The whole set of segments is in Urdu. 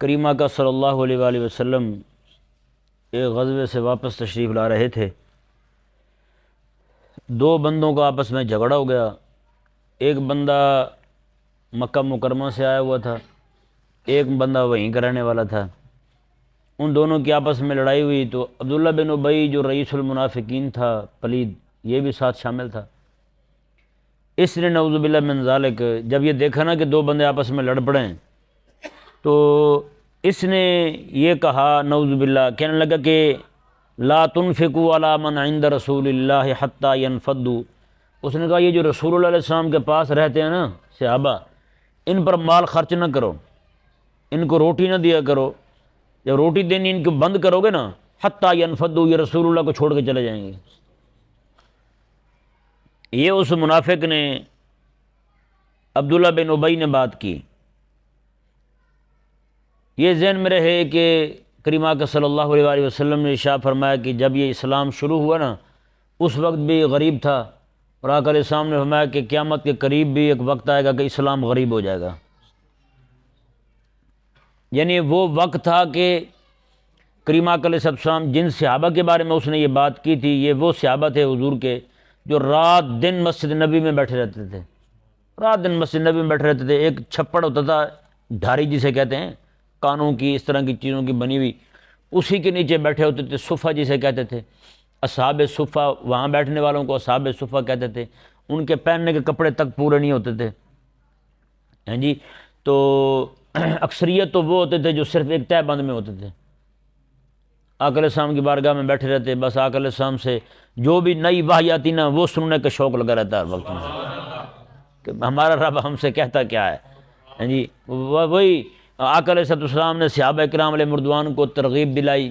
کریمہ کا صلی اللہ علیہ وآلہ وسلم ایک غزوے سے واپس تشریف لا رہے تھے۔ دو بندوں کا آپس میں جھگڑا ہو گیا۔ ایک بندہ مکہ مکرمہ سے آیا ہوا تھا، ایک بندہ وہیں کا رہنے والا تھا۔ ان دونوں کی آپس میں لڑائی ہوئی تو عبداللہ بن ابی جو رئیس المنافقین تھا، پلید، یہ بھی ساتھ شامل تھا۔ اس نے نعوذ باللہ من ذالک جب یہ دیکھا نا کہ دو بندے آپس میں لڑ پڑے ہیں تو اس نے یہ کہا، نعوذ باللہ، کہنے لگا کہ لا تنفقوا علی من عند رسول اللہ حتی ینفضوا۔ اس نے کہا یہ جو رسول اللہ علیہ السلام کے پاس رہتے ہیں نا صحابہ، ان پر مال خرچ نہ کرو، ان کو روٹی نہ دیا کرو۔ جب روٹی دینی ان کو بند کرو گے نا، حتی ینفضوا، یہ رسول اللہ کو چھوڑ کے چلے جائیں گے۔ یہ اس منافق نے عبداللہ بن ابی نے بات کی۔ یہ ذہن میں رہے کہ کریمہ کا صلی اللہ علیہ وآلہ وسلم نے ارشاد فرمایا کہ جب یہ اسلام شروع ہوا نا اس وقت بھی غریب تھا، اور آقا علیہ السلام نے فرمایا کہ قیامت کے قریب بھی ایک وقت آئے گا کہ اسلام غریب ہو جائے گا۔ یعنی وہ وقت تھا کہ کریمہ علیہ السلام جن صحابہ کے بارے میں اس نے یہ بات کی تھی، یہ وہ صحابہ تھے حضور کے جو رات دن مسجد نبی میں بیٹھے رہتے تھے، رات دن مسجد نبی میں بیٹھے رہتے تھے۔ ایک چھپڑ ہوتا تھا، ڈھاری جسے کہتے ہیں، کانوں کی اس طرح کی چیزوں کی بنی ہوئی، اسی کے نیچے بیٹھے ہوتے تھے۔ صفہ جسے کہتے تھے، اصحاب صفہ، وہاں بیٹھنے والوں کو اصحاب صفہ کہتے تھے۔ ان کے پہننے کے کپڑے تک پورے نہیں ہوتے تھے، ہیں جی۔ تو اکثریت تو وہ ہوتے تھے جو صرف ایک تہہ بند میں ہوتے تھے، آقا علیہ السلام کی بارگاہ میں بیٹھے رہتے، بس آقا علیہ السلام سے جو بھی نئی وحی آتی نا وہ سننے کا شوق لگا رہتا ہے ہر وقت میں کہ ہمارا رب ہم سے کہتا کیا ہے، ہیں جی۔ وہی آقا علیہ السلام نے صحابہ کرام علیہ مردوان کو ترغیب دلائی،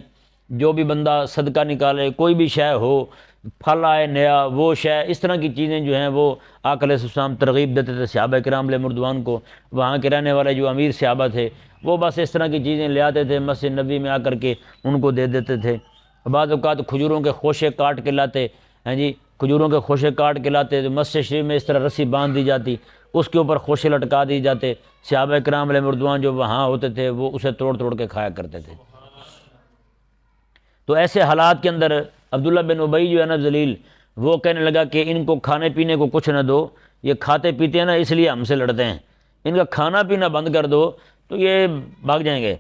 جو بھی بندہ صدقہ نکالے، کوئی بھی شے ہو، پھل آئے نیا، وہ شے، اس طرح کی چیزیں جو ہیں وہ آقا علیہ السلام ترغیب دیتے تھے صحابہ کرام علیہ مردوان کو۔ وہاں کے رہنے والے جو امیر صحابہ تھے وہ بس اس طرح کی چیزیں لے آتے تھے، مسجد نبی میں آ کر کے ان کو دے دیتے تھے۔ بعض اوقات کھجوروں کے خوشے کاٹ کے لاتے، ہیں جی، کھجوروں کے خوشے کاٹ کے لاتے تو مسجد شریف میں اس طرح رسی باندھ دی جاتی، اس کے اوپر خوشے لٹکا دی جاتے۔ صحابہ کرام علیہ مردوان جو وہاں ہوتے تھے وہ اسے توڑ توڑ کے کھایا کرتے تھے۔ تو ایسے حالات کے اندر عبداللہ بن ابی جو ہے نا ذلیل، وہ کہنے لگا کہ ان کو کھانے پینے کو کچھ نہ دو، یہ کھاتے پیتے ہیں نا اس لیے ہم سے لڑتے ہیں، ان کا کھانا پینا بند کر دو تو یہ بھاگ جائیں گے،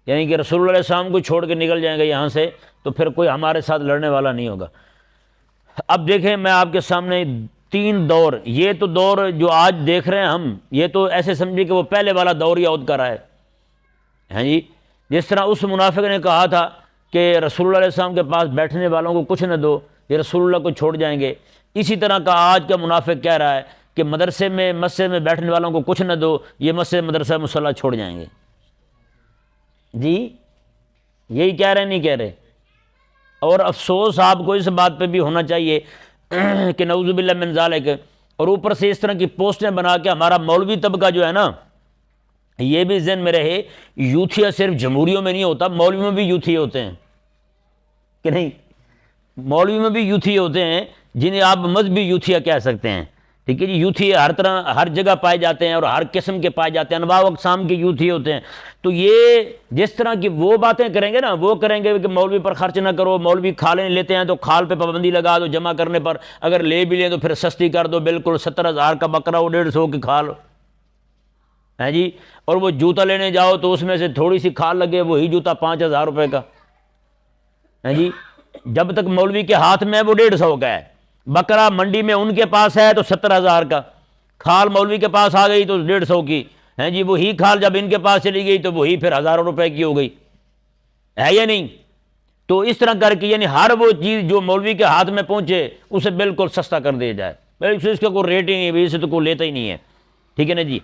یعنی کہ رسول اللہ علیہ السلام کو چھوڑ کے نکل جائیں گے یہاں سے، تو پھر کوئی ہمارے ساتھ لڑنے والا نہیں ہوگا۔ اب دیکھیں میں آپ کے سامنے تین دور، یہ تو دور جو آج دیکھ رہے ہیں ہم، یہ تو ایسے سمجھے کہ وہ پہلے والا دور ہی عود کر رہا ہے، ہیں جی۔ جس طرح اس منافق نے کہا تھا کہ رسول اللہ علیہ السلام کے پاس بیٹھنے والوں کو کچھ نہ دو، یہ رسول اللہ کو چھوڑ جائیں گے، اسی طرح کا آج کا منافق کہہ رہا ہے کہ مدرسے میں مسجد میں بیٹھنے والوں کو کچھ نہ دو، یہ مسجد مدرسہ مصلی چھوڑ جائیں گے۔ جی یہی کہہ رہے نہیں کہہ رہے؟ اور افسوس آپ کو اس بات پہ بھی ہونا چاہیے کہ نعوذ باللہ من ذالک، اور اوپر سے اس طرح کی پوسٹیں بنا کے ہمارا مولوی طبقہ جو ہے نا، یہ بھی ذہن میں رہے، یوتھیا صرف جمہوریوں میں نہیں ہوتا، مولوی میں بھی یوتھی ہوتے ہیں کہ نہیں؟ مولوی میں بھی یوتھی ہوتے ہیں جنہیں آپ مذہبی یوتھیا کہہ سکتے ہیں، ٹھیک ہے جی۔ یوتھی ہر طرح ہر جگہ پائے جاتے ہیں اور ہر قسم کے پائے جاتے ہیں، انواع و اقسام کے یوتھی ہوتے ہیں۔ تو یہ جس طرح کی وہ باتیں کریں گے نا، وہ کریں گے کہ مولوی پر خرچ نہ کرو، مولوی کھالیں لیتے ہیں تو کھال پہ پابندی لگا دو جمع کرنے پر، اگر لے بھی لیں تو پھر سستی کر دو، بالکل 70,000 کا بکرا وہ 150 کی کھال ہے جی۔ اور وہ جوتا لینے جاؤ تو اس میں سے تھوڑی سی کھال لگے، وہی جوتا 5,000 روپے کا ہے جی۔ جب تک مولوی کے ہاتھ میں وہ 150 کا ہے، بکرا منڈی میں ان کے پاس ہے تو 70,000 کا، کھال مولوی کے پاس آ گئی تو 150 کی ہے جی۔ وہی کھال جب ان کے پاس چلی گئی تو وہی پھر ہزاروں روپے کی ہو گئی، ہے یا نہیں؟ تو اس طرح کر کے یعنی ہر وہ چیز جو مولوی کے ہاتھ میں پہنچے اسے بالکل سستا کر دیا جائے، بالکل اس کا کوئی ریٹ ہی نہیں ہے، اسے تو کوئی لیتا ہی نہیں ہے، ٹھیک ہے نا جی۔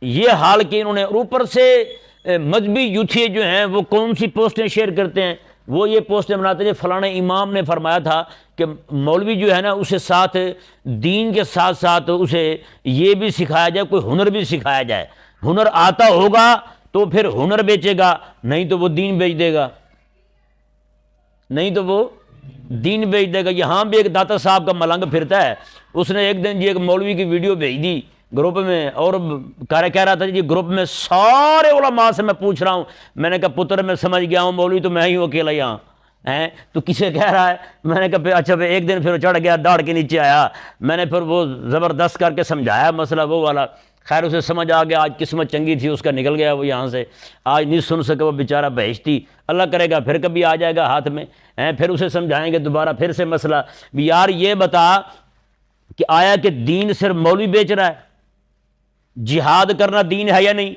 یہ حال کہ انہوں نے اوپر سے مذہبی یوتھی جو ہیں وہ کون سی پوسٹیں شیئر کرتے ہیں، وہ یہ پوسٹیں بناتے ہیں فلاں امام نے فرمایا تھا کہ مولوی جو ہے نا اسے ساتھ دین کے ساتھ ساتھ اسے یہ بھی سکھایا جائے، کوئی ہنر بھی سکھایا جائے، ہنر آتا ہوگا تو پھر ہنر بیچے گا، نہیں تو وہ دین بیچ دے گا، نہیں تو وہ دین بیچ دے گا۔ یہاں بھی ایک داتا صاحب کا ملنگ پھرتا ہے، اس نے ایک دن جی ایک مولوی کی ویڈیو بھیج دی گروپ میں، اور کہہ رہا تھا جی گروپ میں سارے علماء سے میں پوچھ رہا ہوں، میں نے کہا پتر میں سمجھ گیا ہوں مولوی تو میں ہی ہوں اکیلا یہاں ہیں، تو کسے کہہ رہا ہے؟ میں نے کہا پھر اچھا ایک دن پھر چڑھ گیا، داڑھ کے نیچے آیا، میں نے پھر وہ زبردست کر کے سمجھایا مسئلہ وہ والا، خیر اسے سمجھ آ گیا، آج قسمت چنگی تھی اس کا نکل گیا وہ یہاں سے، آج نہیں سن سکے وہ بیچارہ بہشتی، اللہ کرے گا پھر کبھی آ جائے گا ہاتھ میں ہیں، پھر اسے سمجھائیں گے دوبارہ پھر سے مسئلہ بھی یار یہ بتا کہ آیا کہ دین صرف مولوی بیچ رہا ہے؟ جہاد کرنا دین ہے یا نہیں؟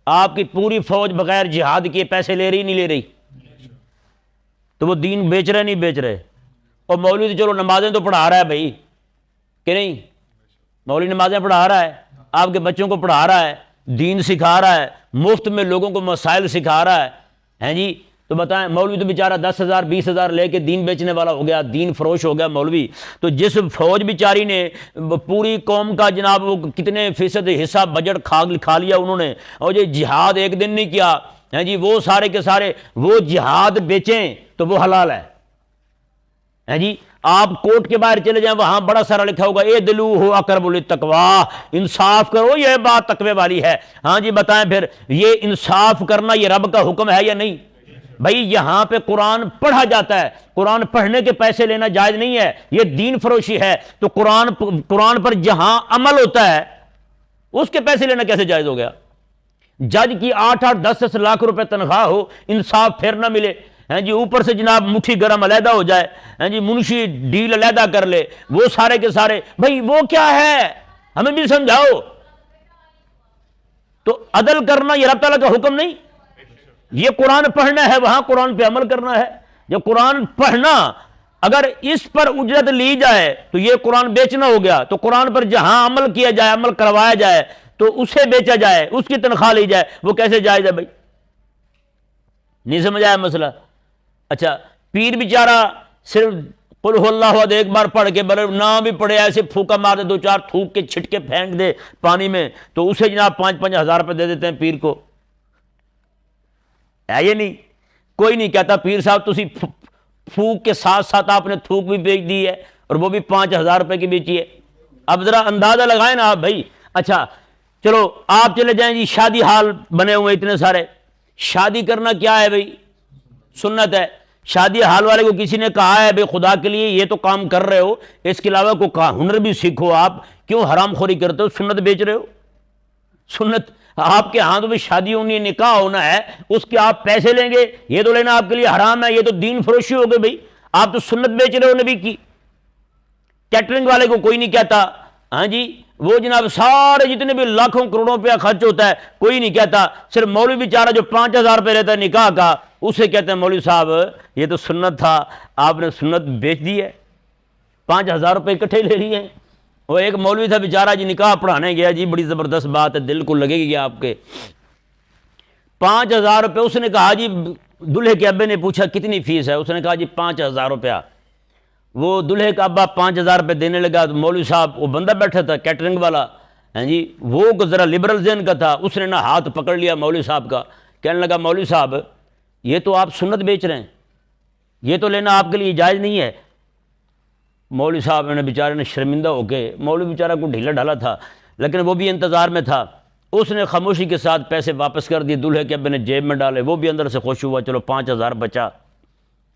آپ کی پوری فوج بغیر جہاد کیے پیسے لے رہی نہیں لے رہی؟ تو وہ دین بیچ رہے نہیں بیچ رہے؟ اور مولوی تو چلو نمازیں تو پڑھا رہا ہے بھائی کہ نہیں، مولوی نمازیں پڑھا رہا ہے، آپ کے بچوں کو پڑھا رہا ہے، دین سکھا رہا ہے، مفت میں لوگوں کو مسائل سکھا رہا ہے ہیں جی، تو بتائیں مولوی تو بیچارہ 10,000 20,000 لے کے دین بیچنے والا ہو گیا، دین فروش ہو گیا مولوی۔ تو جس فوج بیچاری نے پوری قوم کا جناب وہ کتنے فیصد حصہ بجٹ کھا لیا انہوں نے، اور یہ جہاد ایک دن نہیں کیا ہیں جی، وہ سارے کے سارے وہ جہاد بیچیں تو وہ حلال ہے جی۔ آپ کوٹ کے باہر چلے جائیں وہاں بڑا سارا لکھا ہوگا اے دلو ہو اقرب للتقویٰ، انصاف کرو، یہ بات تقوی والی ہے۔ ہاں جی بتائیں پھر یہ انصاف کرنا یہ رب کا حکم ہے یا نہیں؟ بھائی یہاں پہ قرآن پڑھا جاتا ہے، قرآن پڑھنے کے پیسے لینا جائز نہیں ہے، یہ دین فروشی ہے، تو قرآن پر جہاں عمل ہوتا ہے اس کے پیسے لینا کیسے جائز ہو گیا؟ جج کی 8-8 10 لاکھ روپے تنخواہ ہو، انصاف پھر نہ ملے ہیں جی، اوپر سے جناب مٹھی گرم علیحدہ ہو جائے ہیں جی، منشی ڈیل علیحدہ کر لے، وہ سارے کے سارے، بھائی وہ کیا ہے ہمیں بھی سمجھاؤ۔ تو عدل کرنا یہ رب تعالیٰ کا حکم نہیں؟ یہ قرآن پڑھنا ہے وہاں قرآن پہ عمل کرنا ہے۔ جب قرآن پڑھنا اگر اس پر اجرت لی جائے تو یہ قرآن بیچنا ہو گیا، تو قرآن پر جہاں عمل کیا جائے، عمل کروایا جائے تو اسے بیچا جائے، اس کی تنخواہ لی جائے، وہ کیسے جائز ہے بھائی؟ نہیں سمجھ آیا مسئلہ؟ اچھا پیر بیچارہ صرف قل ہو اللہ احد ایک بار پڑھ کے بلے نہ بھی پڑھے ایسے پھوکا مار دے، 2-4 تھوک کے چھٹکے پھینک دے پانی میں، تو اسے جناب 5-5 ہزار روپے دے دیتے ہیں پیر کو، ہے یہ نہیں؟ کوئی نہیں کہتا پیر صاحب تسی پھوک کے ساتھ ساتھ آپ نے تھوک بھی بیچ دی ہے اور وہ بھی 5,000 روپے کی بیچی ہے۔ اب ذرا اندازہ لگائیں نا آپ بھائی۔ اچھا چلو آپ چلے جائیں جی، شادی حال بنے ہوئے اتنے سارے، شادی کرنا کیا ہے بھائی؟ سنت ہے۔ شادی حال والے کو کسی نے کہا ہے بھائی خدا کے لیے یہ تو کام کر رہے ہو، اس کے علاوہ کوئی ہنر بھی سیکھو، آپ کیوں حرام خوری کرتے ہو، سنت بیچ رہے ہو؟ سنت آپ کے ہاں تو بھی شادی ہونی ہے، نکاح ہونا ہے، اس کے آپ پیسے لیں گے، یہ تو لینا آپ کے لیے حرام ہے، یہ تو دین فروشی ہو گئی بھائی، آپ تو سنت بیچ رہے ہو نبی کی۔ کیٹرنگ والے کو کوئی نہیں کہتا ہاں جی، وہ جناب سارے جتنے بھی لاکھوں کروڑوں روپیہ خرچ ہوتا ہے کوئی نہیں کہتا، صرف مولوی بیچارہ جو 5,000 روپے لیتا ہے نکاح کا، اسے کہتے ہیں مولوی صاحب یہ تو سنت تھا، آپ نے سنت بیچ دی ہے، 5,000 روپے اکٹھے لے لیے ہیں۔ وہ ایک مولوی تھا بیچارہ جی، نکاح پڑھانے گیا جی، بڑی زبردست بات ہے، دل کو لگے گی آپ کے، 5,000 روپے، اس نے کہا جی، دلہے کے ابے نے پوچھا کتنی فیس ہے، اس نے کہا جی 5,000 روپیہ۔ وہ دلہے کا ابا 5,000 روپے دینے لگا، تو مولوی صاحب وہ بندہ بیٹھا تھا کیٹرنگ والا ہیں جی، وہ ذرا لبرل ذہن کا تھا، اس نے نا ہاتھ پکڑ لیا مولوی صاحب کا، کہنے لگا مولوی صاحب یہ تو آپ سنت بیچ رہے ہیں، یہ تو لینا آپ کے لیے جائز نہیں ہے۔ مولوی صاحب نے بیچارے نے شرمندہ ہو کے، مولوی بیچارہ کو ڈھیلا ڈھالا تھا لیکن وہ بھی انتظار میں تھا، اس نے خاموشی کے ساتھ پیسے واپس کر دیے، دلہے کے ابے نے جیب میں ڈالے، وہ بھی اندر سے خوش ہوا، چلو 5,000 بچا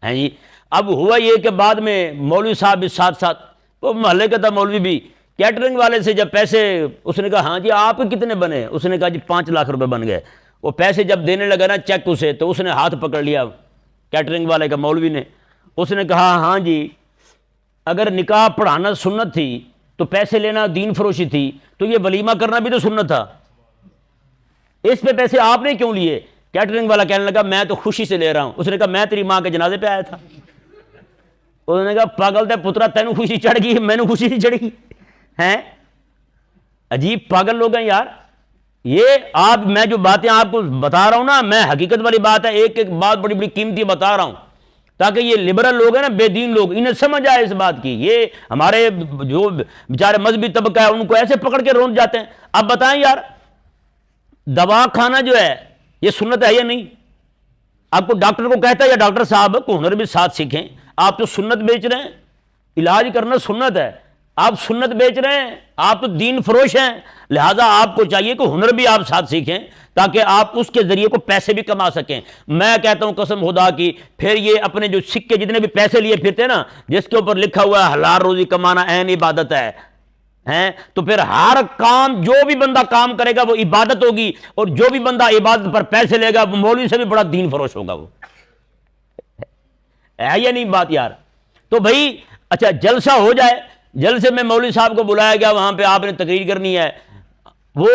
ہیں جی۔ اب ہوا یہ کہ بعد میں مولوی صاحب بھی ساتھ ساتھ، وہ محلے کا تھا مولوی بھی، کیٹرنگ والے سے جب پیسے، اس نے کہا ہاں جی آپ کتنے بنے، اس نے کہا جی 5 لاکھ روپے بن گئے۔ وہ پیسے جب دینے لگا نا چیک اسے، تو اس نے ہاتھ پکڑ لیا کیٹرنگ والے کا، مولوی نے، اس نے کہا ہاں جی اگر نکاح پڑھانا سنت تھی تو پیسے لینا دین فروشی تھی، تو یہ ولیمہ کرنا بھی تو سنت تھا، اس پہ پیسے آپ نے کیوں لیے؟ کیٹرنگ والا کہنے لگا میں تو خوشی سے لے رہا ہوں۔ اس نے کہا میں تیری ماں کے جنازے پہ آیا تھا۔ انہوں نے کہا پاگل تے پترا تینوں خوشی چڑھ گئی، میں نے خوشی نہیں چڑھی ہیں؟ عجیب پاگل لوگ ہیں یار یہ۔ آپ میں جو باتیں آپ کو بتا رہا ہوں نا، میں حقیقت والی بات ہے، ایک ایک بات بڑی بڑی قیمتی بتا رہا ہوں تاکہ یہ لبرل لوگ ہیں نا، بے دین لوگ، انہیں سمجھ آئے اس بات کی۔ یہ ہمارے جو بیچارے مذہبی طبقہ ہے ان کو ایسے پکڑ کے روند جاتے ہیں۔ اب بتائیں یار دوا کھانا جو ہے یہ سنت ہے یا نہیں؟ آپ کو ڈاکٹر کو کہتا ہے یا ڈاکٹر صاحب کو ہنر بھی ساتھ سیکھیں، آپ تو سنت بیچ رہے ہیں، علاج کرنا سنت ہے، آپ سنت بیچ رہے ہیں، آپ تو دین فروش ہیں، لہٰذا آپ کو چاہیے کہ ہنر بھی آپ ساتھ سیکھیں تاکہ آپ اس کے ذریعے کو پیسے بھی کما سکیں۔ میں کہتا ہوں قسم خدا کی، پھر یہ اپنے جو سکے جتنے بھی پیسے لیے پھرتے ہیں نا، جس کے اوپر لکھا ہوا ہے حلال روزی کمانا عین عبادت ہے، تو پھر ہر کام جو بھی بندہ کام کرے گا وہ عبادت ہوگی، اور جو بھی بندہ عبادت پر پیسے لے گا وہ مولوی سے بھی بڑا دین فروش ہوگا۔ وہ ہے یا نہیں بات یار؟ تو بھائی اچھا جلسہ ہو جائے، جلسے میں مولوی صاحب کو بلایا گیا، وہاں پہ آپ نے تقریر کرنی ہے، وہ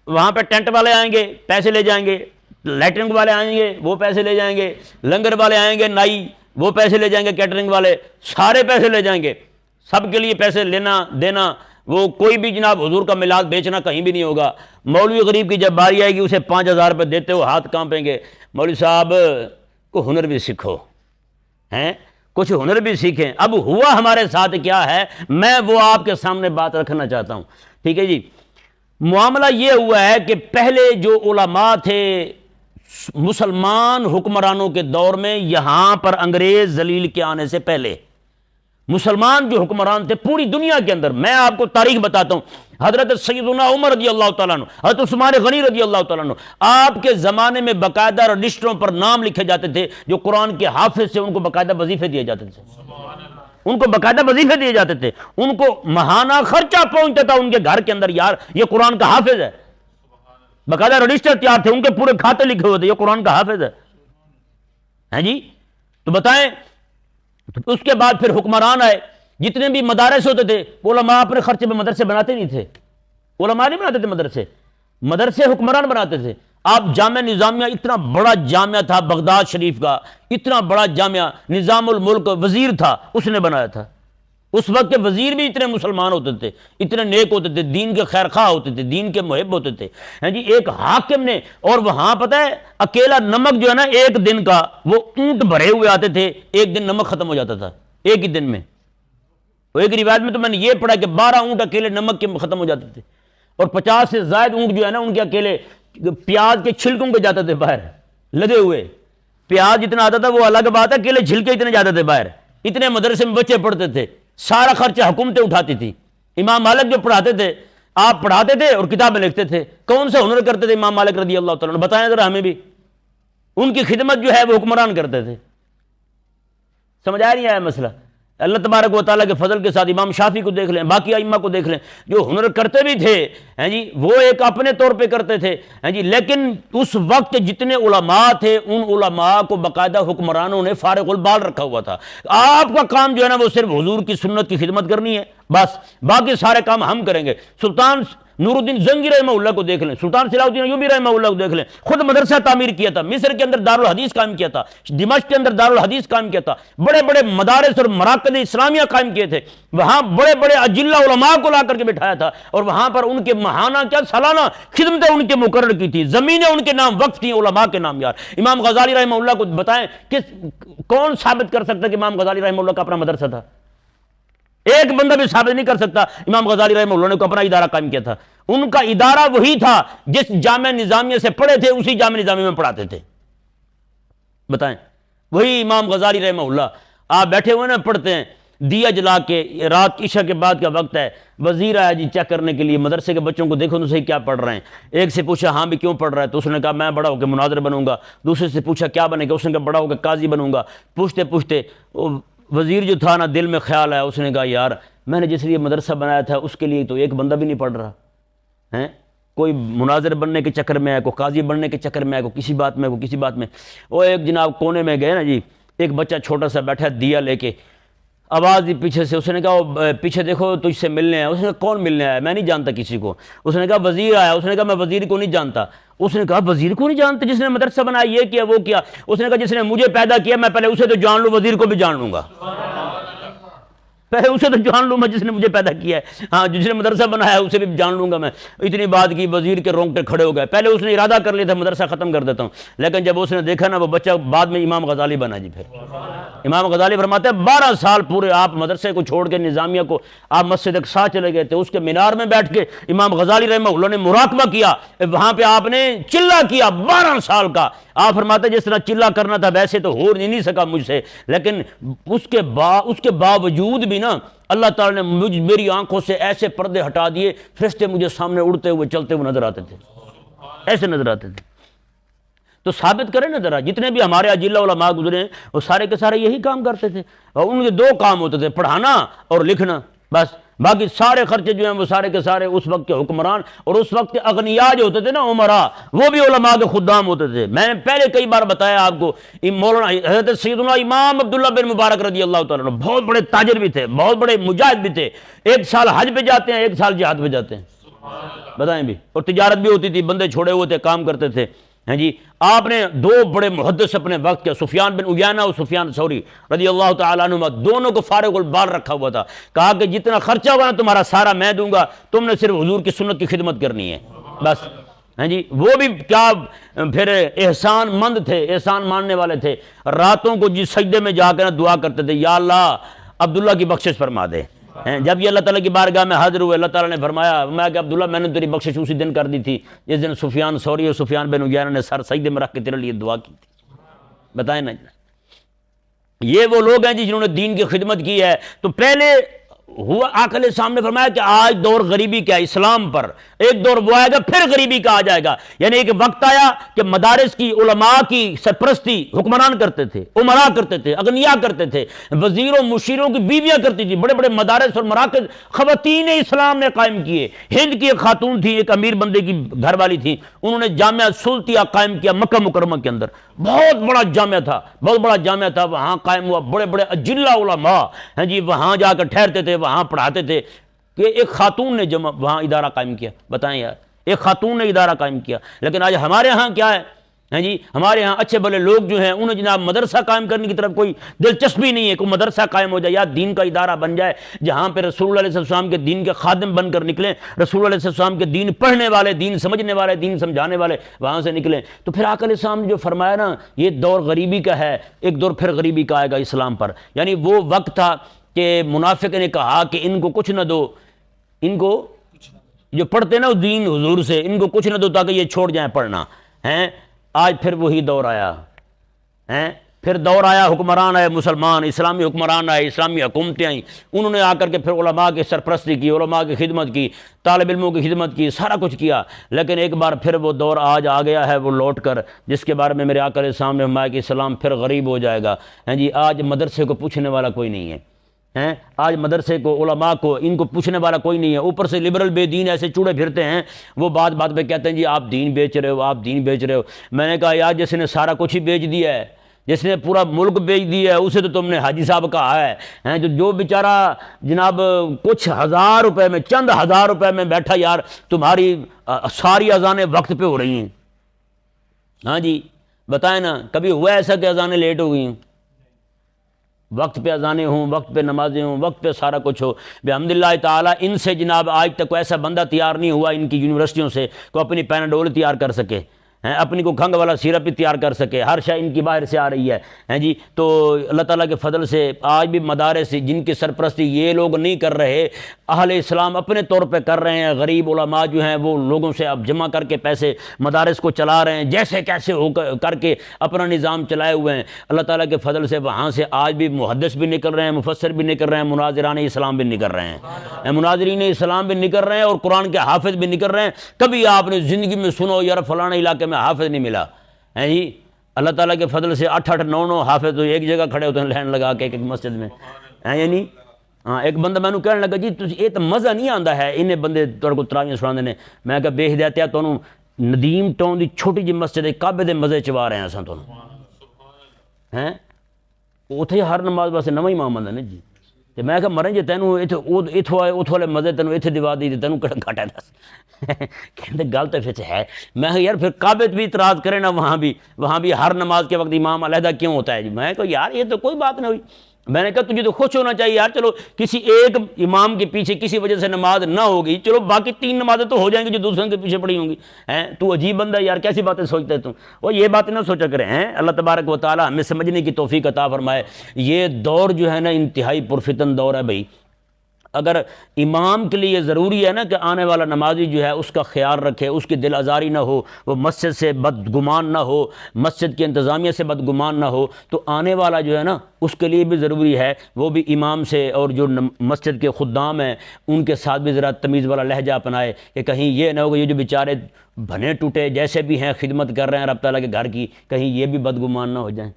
وہاں پہ ٹینٹ والے آئیں گے پیسے لے جائیں گے، لیٹرنگ والے آئیں گے وہ پیسے لے جائیں گے، لنگر والے آئیں گے، نائی وہ پیسے لے جائیں گے، کیٹرنگ والے سارے پیسے لے جائیں گے، سب کے لیے پیسے لینا دینا۔ وہ کوئی بھی جناب حضور کا میلاد بیچنا کہیں بھی نہیں ہوگا۔ مولوی غریب کی جب باری آئے گی اسے 5,000 روپے دیتے ہو ہاتھ کانپیں گے، مولوی صاحب کو ہنر بھی سیکھو، کچھ ہنر بھی سیکھیں۔ اب ہوا ہمارے ساتھ کیا ہے، میں وہ آپ کے سامنے بات رکھنا چاہتا ہوں، ٹھیک ہے جی۔ معاملہ یہ ہوا ہے کہ پہلے جو علماء تھے مسلمان حکمرانوں کے دور میں، یہاں پر انگریز ذلیل کے آنے سے پہلے مسلمان جو حکمران تھے پوری دنیا کے اندر، میں آپ کو تاریخ بتاتا ہوں، حضرت سیدنا عمر رضی اللہ تعالیٰ عنہ، حضرت عثمان غنی رضی اللہ تعالیٰ عنہ، آپ کے زمانے میں باقاعدہ رجسٹروں پر نام لکھے جاتے تھے، جو قرآن کے حافظ سے ان کو باقاعدہ وظیفے دیے جاتے تھے، ان کو باقاعدہ وظیفے دیے جاتے تھے، ان کو ماہانہ خرچہ پہنچتا تھا ان کے گھر کے اندر، یار یہ قرآن کا حافظ ہے، باقاعدہ رجسٹر تیار تھے، ان کے پورے کھاتے لکھے ہوئے تھے، یہ قرآن کا حافظ ہے جی۔ تو بتائیں، اس کے بعد پھر حکمران آئے، جتنے بھی مدارس ہوتے تھے علماء اپنے خرچے میں مدرسے بناتے نہیں تھے، علماء نہیں بناتے تھے مدرسے حکمران بناتے تھے۔ آپ جامعہ نظامیہ، اتنا بڑا جامعہ تھا بغداد شریف کا، اتنا بڑا جامعہ، نظام الملک وزیر تھا اس نے بنایا تھا۔ اس وقت کے وزیر بھی اتنے مسلمان ہوتے تھے، اتنے نیک ہوتے تھے، دین کے خیر خواہ ہوتے تھے، دین کے محب ہوتے تھے جی۔ ایک حاکم نے، اور وہاں پتہ ہے اکیلا نمک جو ہے نا ایک دن کا، وہ اونٹ بھرے ہوئے آتے تھے، ایک دن نمک ختم ہو جاتا تھا ایک ہی دن میں۔ ایک روایت میں تو میں نے یہ پڑھا کہ 12 اونٹ اکیلے نمک کے ختم ہو جاتے تھے، اور 50 سے زائد اونٹ جو ہے نا ان کے اکیلے پیاز کے چھلکوں کے جاتے تھے باہر لگے ہوئے۔ پیاز جتنا آتا تھا وہ الگ بات ہے، اکیلے چھلکے اتنے جاتے تھے باہر۔ اتنے مدرسے میں بچے پڑھتے تھے، سارا خرچہ حکومتیں اٹھاتی تھی۔ امام مالک جو پڑھاتے تھے، آپ پڑھاتے تھے اور کتابیں لکھتے تھے، کون سا ہنر کرتے تھے امام مالک رضی اللہ تعالیٰ عنہ؟ بتائیں ذرا ہمیں بھی۔ ان کی خدمت جو ہے وہ حکمران کرتے تھے۔ سمجھ آ نہیں آیا مسئلہ؟ اللہ تبارک و تعالیٰ کے فضل کے ساتھ امام شافعی کو دیکھ لیں، باقی ائمہ کو دیکھ لیں، جو ہنر کرتے بھی تھے جی، وہ ایک اپنے طور پہ کرتے تھے جی، لیکن اس وقت جتنے علماء تھے ان علماء کو باقاعدہ حکمرانوں نے فارغ البال رکھا ہوا تھا۔ آپ کا کام جو ہے نا وہ صرف حضور کی سنت کی خدمت کرنی ہے بس، باقی سارے کام ہم کریں گے۔ سلطان نور الدین زنگی رحمہ اللہ کو دیکھ لیں، سلطان صلاح الدین ایوبی رحمہ اللہ کو دیکھ لیں، خود مدرسہ تعمیر کیا تھا، مصر کے اندر دارالحدیث قائم کیا تھا، دمشق کے اندر دارالحدیث قائم کیا تھا، بڑے بڑے مدارس اور مراکز اسلامیہ قائم کیے تھے، وہاں بڑے بڑے اجلہ علماء کو لا کر کے بٹھایا تھا، اور وہاں پر ان کے ماہانہ کیا سالانہ خدمتیں ان کے مقرر کی تھی، زمینیں ان کے نام وقف تھیں علماء کے نام۔ یار امام غزالی رحمہ اللہ کو بتائیں کون ثابت کر سکتا کہ امام غزالی رحمہ اللہ کا اپنا مدرسہ تھا؟ ایک بندہ بھی ثابت نہیں کر سکتا۔ امام غزالی رحمہ اللہ نے کو اپنا ادارہ قائم کیا تھا، ان کا ادارہ وہی تھا جس جامعہ نظامیہ سے پڑھے تھے اسی جامعہ نظامیہ میں پڑھاتے تھے۔ بتائیں، وہی امام غزالی رحمہ اللہ، آپ بیٹھے ہوئے نا پڑھتے ہیں، دیا جلا کے، رات عشاء کے بعد کا وقت ہے، وزیر آیا جی چیک کرنے کے لیے، مدرسے کے بچوں کو دیکھو تو صحیح کیا پڑھ رہے ہیں۔ ایک سے پوچھا ہاں بھی کیوں پڑھ رہا ہے، تو اس نے کہا میں بڑا ہو کے مناظر بنوں گا۔ دوسرے سے پوچھا کیا بنے گا، اس نے کہا بڑا ہو کے قاضی بنوں گا۔ پوچھتے پوچھتے وزیر جو تھا نا دل میں خیال آیا، اس نے کہا یار میں نے جس لیے مدرسہ بنایا تھا اس کے لیے تو ایک بندہ بھی نہیں پڑھ رہا ہے، کوئی مناظر بننے کے چکر میں ہے، کوئی قاضی بننے کے چکر میں ہے، کوئی کسی بات میں، کوئی کسی بات میں۔ وہ ایک جناب کونے میں گئے نا جی، ایک بچہ چھوٹا سا بیٹھا دیا لے کے، آواز دی پیچھے سے، اس نے کہا وہ پیچھے دیکھو تجھ سے ملنے آیا۔ اس نے کہا کون ملنے آیا؟ میں نہیں جانتا کسی کو۔ اس نے کہا وزیر آیا۔ اس نے کہا میں وزیر کو نہیں جانتا۔ اس نے کہا وزیر کو نہیں جانتے؟ جس نے مدرسہ بنایا، یہ کیا وہ کیا؟ اس نے کہا جس نے مجھے پیدا کیا میں پہلے اسے تو جان لوں، وزیر کو بھی جان لوں گا، پہلے اسے تو جان لوں میں جس نے مجھے پیدا کیا ہے، ہاں جس نے مدرسہ بنایا ہے اسے بھی جان لوں گا میں۔ اتنی بات کی، وزیر کے رونگٹے کھڑے ہو گئے۔ پہلے اس نے ارادہ کر لیا تھا مدرسہ ختم کر دیتا ہوں، لیکن جب اس نے دیکھا نا وہ بچہ، بعد میں امام غزالی بنا جی۔ پھر امام غزالی فرماتے ہیں 12 سال پورے آپ مدرسے کو چھوڑ کے نظامیہ کو آپ مسجد اقصیٰ چلے گئے تھے، اس کے مینار میں بیٹھ کے امام غزالی رحمہ اللہ نے مراقبہ کیا، وہاں پہ آپ نے چلہ کیا 12 سال کا۔ آپ فرماتے جس طرح چلہ کرنا تھا ویسے تو ہو نہیں سکا مجھ سے، لیکن اس کے باوجود بھی بھی نا اللہ تعالیٰ نے میری آنکھوں سے ایسے پردے ہٹا دیے، فرشتے مجھے سامنے اڑتے ہوئے چلتے ہوئے نظر آتے تھے، ایسے نظر آتے تھے۔ تو ثابت کریں نا ذرا، جتنے بھی ہمارے اجلہ علماء گزرے ہیں وہ سارے کے سارے یہی کام کرتے تھے، اور ان کے دو کام ہوتے تھے، پڑھانا اور لکھنا، بس باقی سارے خرچے جو ہیں وہ سارے کے سارے اس وقت کے حکمران اور اس وقت کے اغنیاء جو ہوتے تھے نا عمراء، وہ بھی علماء کے خدام ہوتے تھے۔ میں نے پہلے کئی بار بتایا آپ کو، مولانا حضرت سیدنا امام عبداللہ بن مبارک رضی اللہ تعالیٰ عنہ بہت بڑے تاجر بھی تھے، بہت بڑے مجاہد بھی تھے، ایک سال حج پہ جاتے ہیں، ایک سال جہاد پہ جاتے ہیں، بتائیں بھی، اور تجارت بھی ہوتی تھی، بندے چھوڑے ہوئے تھے، کام کرتے تھے۔ ہاں جی، آپ نے دو بڑے محدث اپنے وقت کے، سفیان بن عیینہ اور سفیان ثوری رضی اللہ تعالیٰ عنہما، دونوں کو فارغ البال رکھا ہوا تھا، کہا کہ جتنا خرچہ ہوگا نا تمہارا سارا میں دوں گا، تم نے صرف حضور کی سنت کی خدمت کرنی ہے بس۔ ہاں جی، وہ بھی کیا پھر احسان مند تھے، احسان ماننے والے تھے، راتوں کو جس سجدے میں جا کر دعا کرتے تھے، یا اللہ عبداللہ کی بخشش فرما دے۔ جب یہ اللہ تعالیٰ کی بارگاہ میں حاضر ہوئے، اللہ تعالیٰ نے فرمایا، میں کہ عبداللہ میں نے تیری بخشش اسی دن کر دی تھی جس دن سفیان ثوری اور سفیان بن عیینہ نے سر سجدے میں رکھ کے تیرے لیے دعا کی تھی۔ بتائیں نا، یہ وہ لوگ ہیں جی جنہوں نے دین کی خدمت کی ہے۔ تو پہلے ہوا آقا علیہ السلام نے فرمایا کہ آج دور غریبی کا اسلام پر، ایک دور وہ آئے گا پھر غریبی کا آ جائے گا، یعنی ایک وقت آیا کہ مدارس کی علماء کی سرپرستی حکمران کرتے تھے، عمراء کرتے تھے، اغنیاء کرتے تھے، وزیروں مشیروں کی بیویاں کرتی تھی، بڑے بڑے مدارس اور مراکز خواتین اسلام نے قائم کیے۔ ہند کی ایک خاتون تھی، ایک امیر بندے کی گھر والی تھی، انہوں نے جامعہ سلطیہ قائم کیا مکہ مکرمہ کے اندر، بہت بڑا جامعہ تھا، بہت بڑا جامعہ تھا، وہاں قائم ہوا، بڑے بڑے اجلہ علماء ہیں جی وہاں جا کر ٹھہرتے تھے، وہاں پڑھاتے تھے، کہ ایک خاتون نے وہاں ادارہ قائم کیا۔ بتائیں یار، ایک خاتون نے ادارہ قائم کیا۔ لیکن آج ہمارے ہاں کیا ہے؟ ہیں جی ہمارے ہاں اچھے بھلے لوگ جو ہیں انہیں جناب مدرسہ قائم کرنے کی طرف کوئی دلچسپی نہیں ہے، کوئی مدرسہ قائم ہو جائے یا دین کا ادارہ بن جائے جہاں پہ رسول اللہ علیہ السلام کے دین کے خادم بن کر نکلیں، رسول اللہ علیہ السلام کے دین پڑھنے والے، دین سمجھنے والے، دین سمجھانے والے وہاں سے نکلیں۔ تو پھر آقا علیہ السلام نے جو فرمایا نا، یہ دور غریبی کا ہے، ایک دور پھر غریبی کا آئے گا اسلام پر، یعنی وہ وقت تھا کہ منافق نے کہا کہ ان کو کچھ نہ دو، ان کو جو پڑھتے نا دین حضور سے، ان کو کچھ نہ دو تاکہ یہ چھوڑ جائیں پڑھنا ہیں۔ آج پھر وہی دور آیا ہیں، پھر دور آیا، حکمران آئے مسلمان، اسلامی حکمران آئے، اسلامی حکومتیں آئیں، انہوں نے آ کر کے پھر علماء کی سرپرستی کی، علماء کی خدمت کی، طالب علموں کی خدمت کی، سارا کچھ کیا۔ لیکن ایک بار پھر وہ دور آج آ گیا ہے وہ لوٹ کر، جس کے بارے میں میرے آقا علیہ السلام نے فرمایا کہ اسلام پھر غریب ہو جائے گا۔ ہیں جی آج مدرسے کو پوچھنے والا کوئی نہیں ہے، آج مدرسے کو، علماء کو، ان کو پوچھنے والا کوئی نہیں ہے۔ اوپر سے لبرل بے دین ایسے چوڑے پھرتے ہیں، وہ بات بات پہ کہتے ہیں جی آپ دین بیچ رہے ہو، آپ دین بیچ رہے ہو۔ میں نے کہا یار جس نے سارا کچھ ہی بیچ دیا ہے، جس نے پورا ملک بیچ دیا ہے، اسے تو تم نے حاجی صاحب کہا ہے، جو بیچارہ جناب کچھ ہزار روپے میں، چند ہزار روپے میں بیٹھا، یار تمہاری ساری اذانیں وقت پہ ہو رہی ہیں۔ ہاں جی بتائیں نا، کبھی ہوا ایسا کہ اذانیں لیٹ ہو گئی ہوں؟ وقت پہ اذانیں ہوں، وقت پہ نمازیں ہوں، وقت پہ سارا کچھ ہو۔ بحمداللہ تعالیٰ ان سے جناب آج تک کوئی ایسا بندہ تیار نہیں ہوا ان کی یونیورسٹیوں سے کو اپنی پیناڈول تیار کر سکے، اپنی کو کھنگ والا سیرپ بھی تیار کر سکے، ہر شے ان کی باہر سے آ رہی ہے جی۔ تو اللہ تعالیٰ کے فضل سے آج بھی مدارس جن کی سرپرستی یہ لوگ نہیں کر رہے، اہل اسلام اپنے طور پہ کر رہے ہیں، غریب علماء جو ہیں وہ لوگوں سے اب جمع کر کے پیسے مدارس کو چلا رہے ہیں، جیسے کیسے ہو کر کے اپنا نظام چلائے ہوئے ہیں۔ اللہ تعالیٰ کے فضل سے وہاں سے آج بھی محدث بھی نکل رہے ہیں، مفسر بھی نکل رہے ہیں، مناظران اسلام بھی نکل رہے ہیں، مناظرین اسلام بھی نکل رہے ہیں، اور قرآن کے حافظ بھی نکل رہے ہیں۔ کبھی آپ نے زندگی میں سنو یار فلانا علاقے میں حافظ نہیں ملا ہے جی، اللہ تعالیٰ کے فضل سے 8-8 9-9 حافظ تو ایک جگہ کھڑے ہوتے ہیں لائن لگا کے ایک مسجد میں، یعنی ہاں ایک بندہ میں کہنے لگا جی یہ تو مزہ نہیں آتا ہے انہیں بندے تھوڑے کو تراویاں سنا نے، میں کہا بے ہدایتیا تو ندیم ٹاؤن دی چھوٹی جی مسجد کعبے دے مزے چوا رہے ہیں اساں تو ہیں، اتنے ہر نماز واسطے نواں امام آندا نا جی، تے میں کہا مریں جی تینوں اتھوں آئے اتھوں والے مزے تینوں اتنے دوا دی تینوں کہڑا گھٹ ہے دس کہتے گل تو پھر ہے۔ میں کہا یار پھر کعبے بھی اعتراض کرے نا، وہاں بھی ہر نماز کے وقت امام علیحدہ کیوں ہوتا ہے جی؟ میں کہا یار یہ تو کوئی بات نہیں ہوئی۔ میں نے کہا تجھے تو خوش ہونا چاہیے یار، چلو کسی ایک امام کے پیچھے کسی وجہ سے نماز نہ ہوگی، چلو باقی 3 نمازیں تو ہو جائیں گی جو دوسروں کے پیچھے پڑھی ہوں گی۔ تو عجیب بندہ یار، کیسی باتیں سوچتا ہے تم؟ وہ یہ باتیں نہ سوچا کریں۔ اللہ تبارک و تعالی ہمیں سمجھنے کی توفیق عطا فرمائے۔ یہ دور جو ہے نا انتہائی پرفتن دور ہے بھائی۔ اگر امام کے لیے یہ ضروری ہے نا کہ آنے والا نمازی جو ہے اس کا خیال رکھے، اس کی دل آزاری نہ ہو، وہ مسجد سے بدگمان نہ ہو، مسجد کی انتظامیہ سے بدگمان نہ ہو، تو آنے والا جو ہے نا اس کے لیے بھی ضروری ہے وہ بھی امام سے اور جو مسجد کے خدام ہیں ان کے ساتھ بھی ذرا تمیز والا لہجہ اپنائے، کہ کہیں یہ نہ ہو کہ یہ جو بیچارے بھنے ٹوٹے جیسے بھی ہیں خدمت کر رہے ہیں رب تعالیٰ کے گھر کی، کہیں یہ بھی بدگمان نہ ہو جائیں،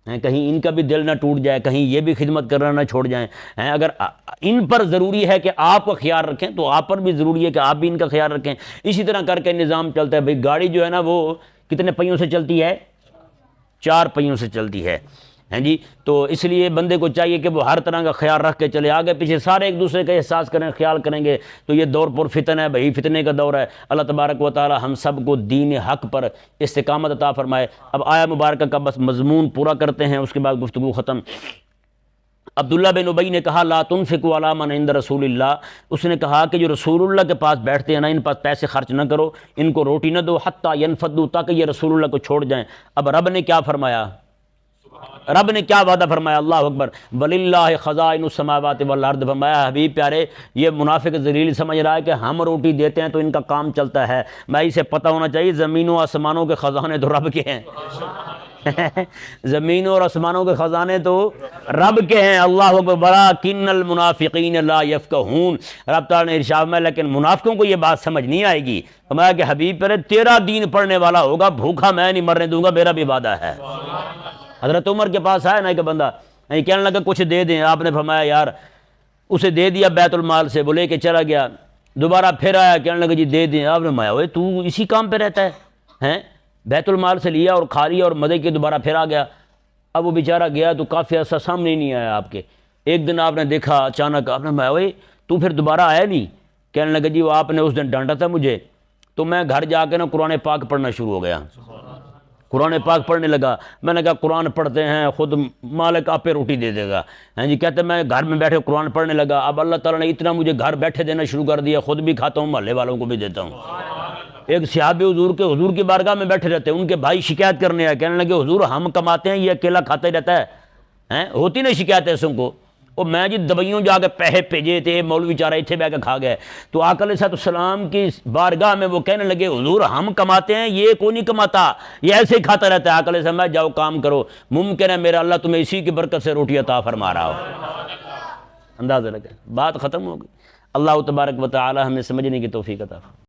کہیں ان کا بھی دل نہ ٹوٹ جائے، کہیں یہ بھی خدمت کرنا نہ چھوڑ جائیں۔ اگر ان پر ضروری ہے کہ آپ کا خیال رکھیں تو آپ پر بھی ضروری ہے کہ آپ بھی ان کا خیال رکھیں۔ اسی طرح کر کے نظام چلتا ہے۔ بھئی گاڑی جو ہے نا وہ کتنے پہیوں سے چلتی ہے؟ 4 پہیوں سے چلتی ہے، جی، تو اس لیے بندے کو چاہیے کہ وہ ہر طرح کا خیال رکھ کے چلے، آگے پیچھے سارے ایک دوسرے کا احساس کریں، خیال کریں گے تو یہ دور پر فتن ہے، بھئی فتنے کا دور ہے۔ اللہ تبارک و تعالی ہم سب کو دین حق پر استقامت عطا فرمائے۔ اب آیہ مبارکہ کا بس مضمون پورا کرتے ہیں، اس کے بعد گفتگو ختم۔ عبداللہ بن ابی نے کہا لا تنفقوا علی من عند رسول اللہ، اس نے کہا کہ جو رسول اللہ کے پاس بیٹھتے ہیں نا ان پاس پیسے خرچ نہ کرو، ان کو روٹی نہ دو حتی ینفدوا، تاکہ یہ رسول اللہ کو چھوڑ جائیں۔ اب رب نے کیا فرمایا؟ رب نے کیا وعدہ فرمایا؟ اللہ اکبر، وللہ خزائن السماوات والارض، فرمایا حبیب پیارے یہ منافق ذلیل سمجھ رہا ہے کہ ہم روٹی دیتے ہیں تو ان کا کام چلتا ہے، میں اسے پتہ ہونا چاہیے زمینوں آسمانوں کے خزانے تو رب کے ہیں زمینوں اور آسمانوں کے خزانے تو رب کے ہیں۔ اللہ اکبر، ولکن المنافقین لا یفقہون، رب تعالیٰ نے ارشاد میں لیکن منافقوں کو یہ بات سمجھ نہیں آئے گی۔ فرمایا کہ حبیب پیارے تیرا دین پڑھنے والا ہوگا بھوکا میں نہیں مرنے دوں گا، میرا بھی وعدہ ہے۔ حضرت عمر کے پاس آیا نا ایک بندہ، کہنے لگا کچھ دے دیں، آپ نے فرمایا یار، اسے دے دیا بیت المال سے، وہ لے کے چلا گیا، دوبارہ پھر آیا کہنے لگا جی دے دیں، آپ نے فرمایا اوے تو اسی کام پہ رہتا ہے، بیت المال سے لیا اور کھا لیا اور مدے کے دوبارہ پھر آ گیا۔ اب وہ بیچارہ گیا تو کافی عرصہ سامنے ہی نہیں آیا آپ کے۔ ایک دن آپ نے دیکھا اچانک، آپ نے فرمایا اوے تو پھر دوبارہ آیا نہیں؟ کہنے لگا جی وہ آپ نے اس دن ڈانٹا تھا مجھے، تو میں گھر جا کے نا قرآن پاک پڑھنا شروع ہو گیا، قرآن پاک پڑھنے لگا۔ میں نے کہا قرآن پڑھتے ہیں خود مالک آپ پہ روٹی دے دے گا، جی کہتے میں گھر میں بیٹھے قرآن پڑھنے لگا، اب اللہ تعالیٰ نے اتنا مجھے گھر بیٹھے دینا شروع کر دیا، خود بھی کھاتا ہوں محلے والوں کو بھی دیتا ہوں۔ ایک صحابی حضور کی بارگاہ میں بیٹھے رہتے ہیں، ان کے بھائی شکایت کرنے آئے، کہنے لگے حضور ہم کماتے ہیں یہ اکیلا کھاتا ہی رہتا ہے، ہوتی نہیں شکایت ایسوں کو، وہ میں جی دبائیوں جا کے پیسے بھیجے تھے، مولوی چارہ اتنے بہ کے کھا گئے۔ تو آقا علیہ السلام کی بارگاہ میں وہ کہنے لگے حضور ہم کماتے ہیں یہ کوئی نہیں کماتا، یہ ایسے ہی کھاتا رہتا ہے۔ آقا علیہ السلام جاؤ کام کرو، ممکن ہے میرا اللہ تمہیں اسی کی برکت سے روٹی عطا فرما رہا ہو۔ اندازہ لگا، بات ختم ہو گئی۔ اللہ تبارک و تعالی ہمیں سمجھنے کی توفیق عطا فرمائے۔